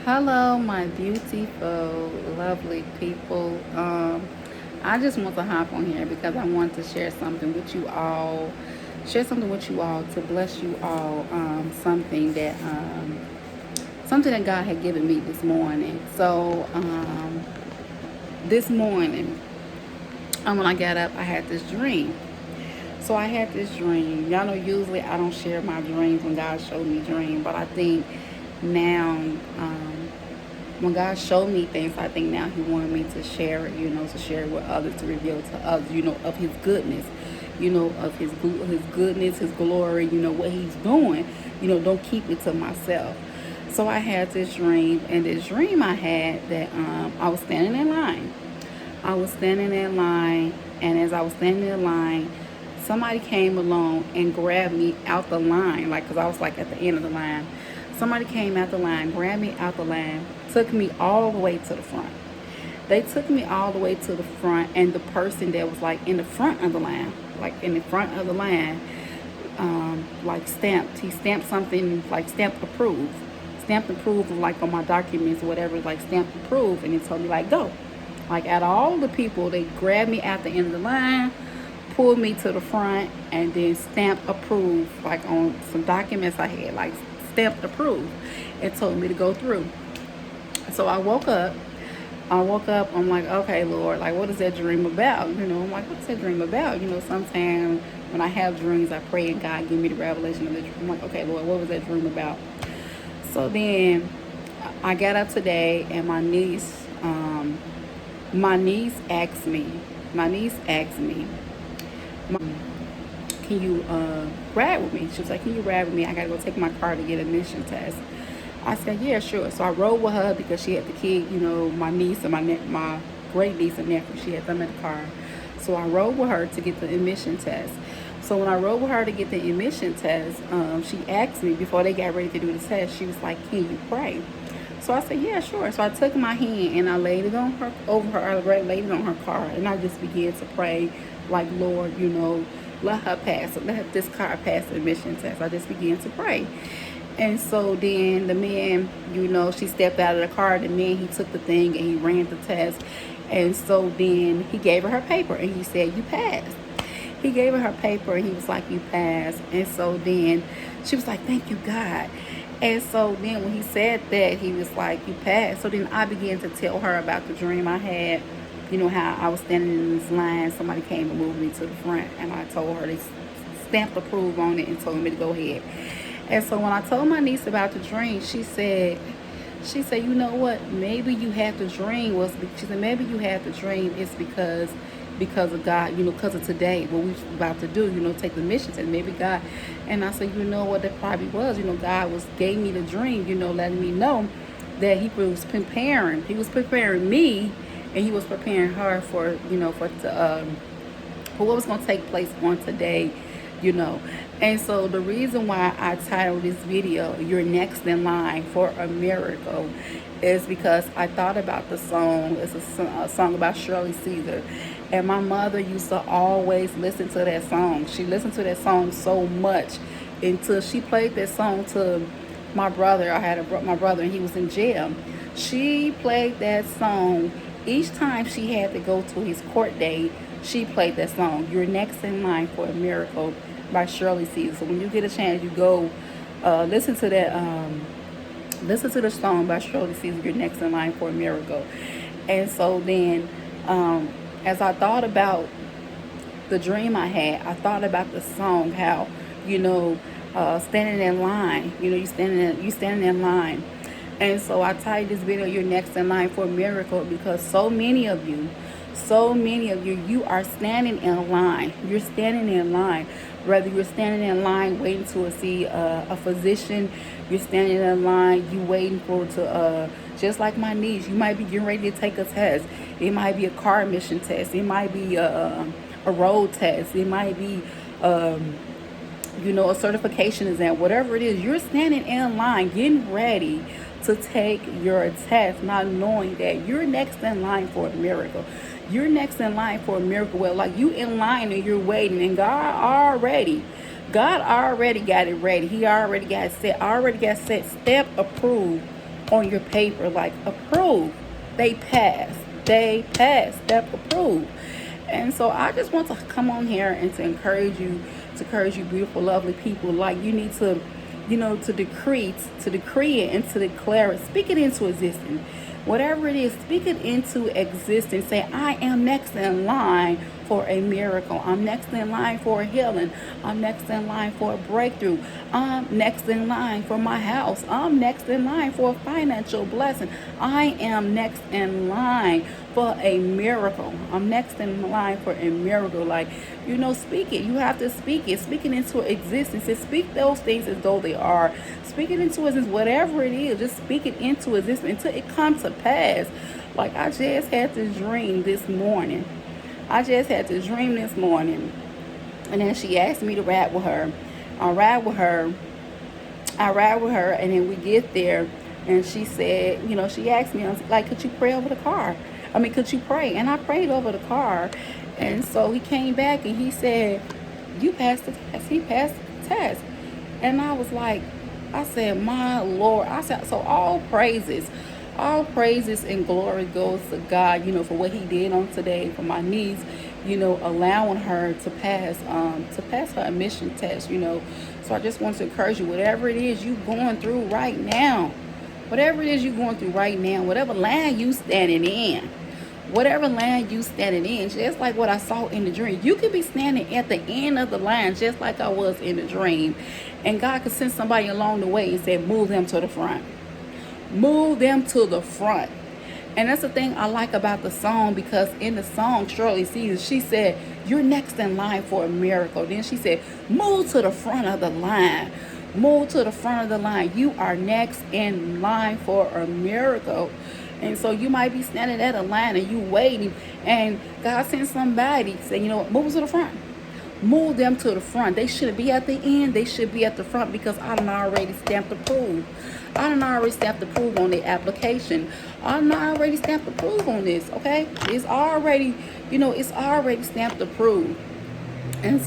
Hello, my beautiful, lovely people. I just want to hop on here because I want to share something with you all. Share something with you all to bless you all. Something that God had given me this morning. This morning, when I got up, I had this dream. So I had this dream. Y'all know usually I don't share my dreams when God showed me dreams, but I think now when God showed me things, I think now He wanted me to share it, to share it with others, to reveal to others, of His goodness, of His goodness, His glory, what He's doing. Don't keep it to myself. So I had this dream, and this dream I had that I was standing in line. I was standing in line, and as I was standing in line, somebody came along and grabbed me out the line, like, because I was like at the end of the line. Somebody came out the line, grabbed me out the line, took me all the way to the front. They took me all the way to the front, and the person that was like in the front of the line, like stamped. He stamped something like stamped approved, like on my documents or whatever, like stamped approved, and he told me like go. Like out of all the people, they grabbed me at the end of the line, pulled me to the front, and then stamped approved, like on some documents I had, like stamped approved, and told me to go through. So I woke up. I'm like, okay, Lord, like, what is that dream about? I'm like, what's that dream about? Sometimes when I have dreams, I pray and God give me the revelation of the dream. I'm like, okay, Lord, what was that dream about? So then I got up today, and my niece asked me, can you ride with me? She was like, can you ride with me? I got to go take my car to get a admission test. I said, yeah, sure. So I rode with her because she had the kid, my niece and my great niece and nephew. She had them in the car. So I rode with her to get the admission test. So when I rode with her to get the admission test, she asked me before they got ready to do the test, she was like, can you pray? So I said, yeah, sure. So I took my hand and I laid it on her, laid it on her car, and I just began to pray, like, Lord, let her pass, let this car pass the admission test. I just began to pray. And so then the man, she stepped out of the car. The man, he took the thing and he ran the test. And so then he gave her paper and he said, you passed. He gave her paper and he was like, you passed. And so then she was like, thank you, God. And so then when he said that, he was like, you passed. So then I began to tell her about the dream I had. How I was standing in this line. Somebody came and moved me to the front. And I told her, they stamped approve on it and told me to go ahead. And so when I told my niece about the dream, she said, you know what? Maybe you had the dream she said, maybe you had the dream. It's because of God, because of today, what we're about to do, take the mission to maybe God. And I said, what that probably was, God gave me the dream, letting me know that He was preparing me, and He was preparing her for what was going to take place on today, And so the reason why I titled this video, You're Next in Line for a Miracle, is because I thought about the song. It's a song about Shirley Caesar. And my mother used to always listen to that song. She listened to that song so much until she played that song to my brother. My brother, and he was in jail. She played that song each time she had to go to his court date. She played that song, You're Next in Line for a Miracle, by Shirley Caesar. So when you get a chance, you go listen to that. Listen to the song by Shirley Caesar, You're Next in Line for a Miracle. And so then, as I thought about the dream I had, I thought about the song, how, standing in line, you standing in line. And so I titled this video, You're Next in Line for a Miracle, because so many of you, you are standing in line. You're standing in line. Whether you're standing in line waiting to see a physician, you're standing in line, you waiting just like my niece, you might be getting ready to take a test. It might be a car emission test. It might be a road test. It might be, a certification exam. Whatever it is, you're standing in line, getting ready to take your test, not knowing that you're next in line for a miracle. You're next in line for a miracle. Well, like, you in line and you're waiting, and God already got it ready. He already got set, step approved on your paper, like approved. They passed. They passed. Step approved. And so I just want to come on here and to encourage you, beautiful, lovely people. Like you need to, to decree it and to declare it. Speak it into existence. Whatever it is, speak it into existence. Say, I am next in line for a miracle. I'm next in line for a healing. I'm next in line for a breakthrough. I'm next in line for my house. I'm next in line for a financial blessing. I am next in line for a miracle. I'm next in line for a miracle. Like, speak it. You have to speak it. Speak it into existence. And speak those things as though they are. Speak it into existence. Whatever it is, just speak it into existence until it comes to pass. Like, I just had this dream this morning. And then she asked me to ride with her. I ride with her. And then we get there, and she said, she asked me, I was like, could you pray over the car? Could you pray? And I prayed over the car. And so he came back and he said, you passed the test. He passed the test. And I was like, I said, my Lord. I said, so all praises and glory goes to God, for what he did on today for my niece, allowing her to pass her admission test, So I just want to encourage you, whatever it is you're going through right now, whatever line you standing in, just like what I saw in the dream. You could be standing at the end of the line, just like I was in the dream. And God could send somebody along the way and say, move them to the front. Move them to the front. And that's the thing I like about the song, because in the song, Shirley Caesar, she said, you're next in line for a miracle. Then she said, move to the front of the line. Move to the front of the line. You are next in line for a miracle. And so you might be standing at a line and you waiting, and God sends somebody say, move to the front. Move them to the front. They shouldn't be at the end. They should be at the front, because I done already stamped approve. I done already stamped approve on the application. I done already stamped approve on this, okay? It's already, it's already stamped approve. And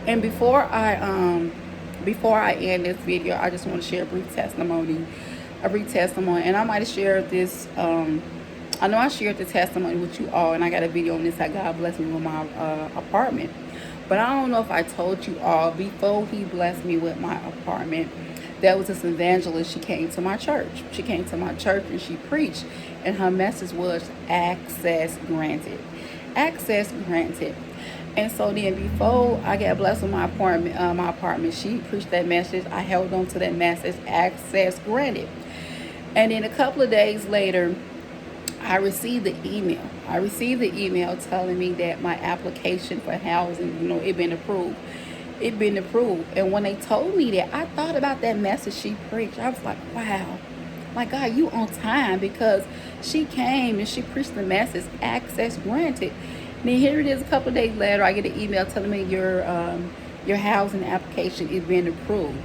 and before I end this video, I just want to share a brief testimony. And I might have shared this, I know I shared the testimony with you all, and I got a video on this, how God blessed me with my apartment. But I don't know if I told you all, before he blessed me with my apartment, there was this evangelist. She came to my church. And she preached. And her message was access granted. Access granted. And so then before I got blessed with my apartment, she preached that message. I held on to that message, access granted. And then a couple of days later, I received the email telling me that my application for housing, it been approved. And when they told me that, I thought about that message she preached. I was like, wow, my God, you on time, because she came and she preached the message, access granted. And then here it is, a couple of days later, I get an email telling me your housing application is being approved.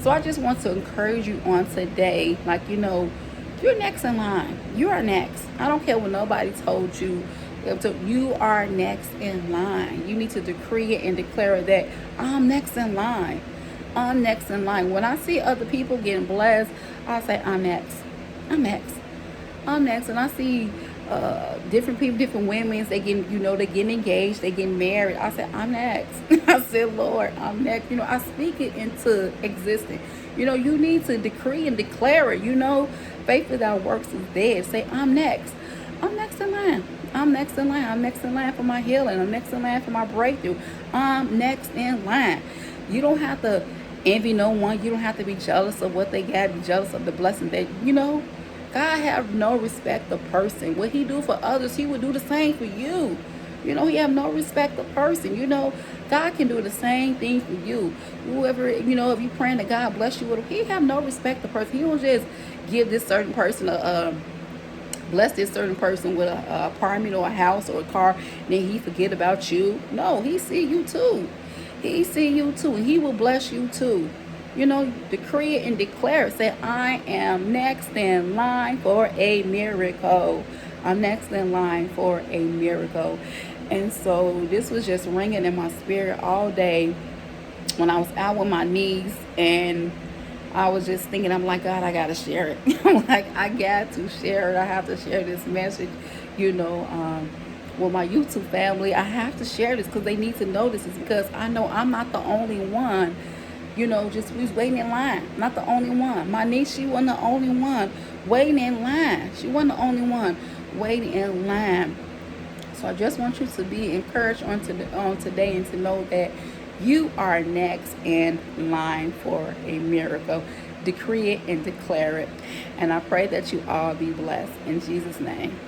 So I just want to encourage you on today, you're next in line. You are next. I don't care what nobody told you. You are next in line. You need to decree it and declare that I'm next in line. I'm next in line. When I see other people getting blessed, I say I'm next. And I see different people, different women, they getting engaged, they getting married. I say I'm next. I said, Lord, I'm next. I speak it into existence. You need to decree and declare it. Faith without works is dead. Say, I'm next. I'm next in line. I'm next in line. I'm next in line for my healing. I'm next in line for my breakthrough. I'm next in line. You don't have to envy no one. You don't have to be jealous of what they got. Be jealous of the blessing that, God have no respect of person. What he do for others, he would do the same for you. He have no respect of person. God can do the same thing for you. Whoever, if you praying that God bless you with him, he have no respect of person. He don't just give this certain person bless this certain person with a apartment or a house or a car, and then he forget about you. No, he see you too. And he will bless you too. Decree it and declare it. Say, I am next in line for a miracle. I'm next in line for a miracle. And so this was just ringing in my spirit all day when I was out with my niece, and I was just thinking, I'm like, God, I got to share it. I'm like, I got to share it. I have to share this message, you know, with my YouTube family. I have to share this because they need to know this. Is because I know I'm not the only one, you know, just who's waiting in line. Not the only one. My niece, she wasn't the only one waiting in line. She wasn't the only one waiting in line. So I just want you to be encouraged on today and to know that you are next in line for a miracle. Decree it and declare it. And I pray that you all be blessed in Jesus' name.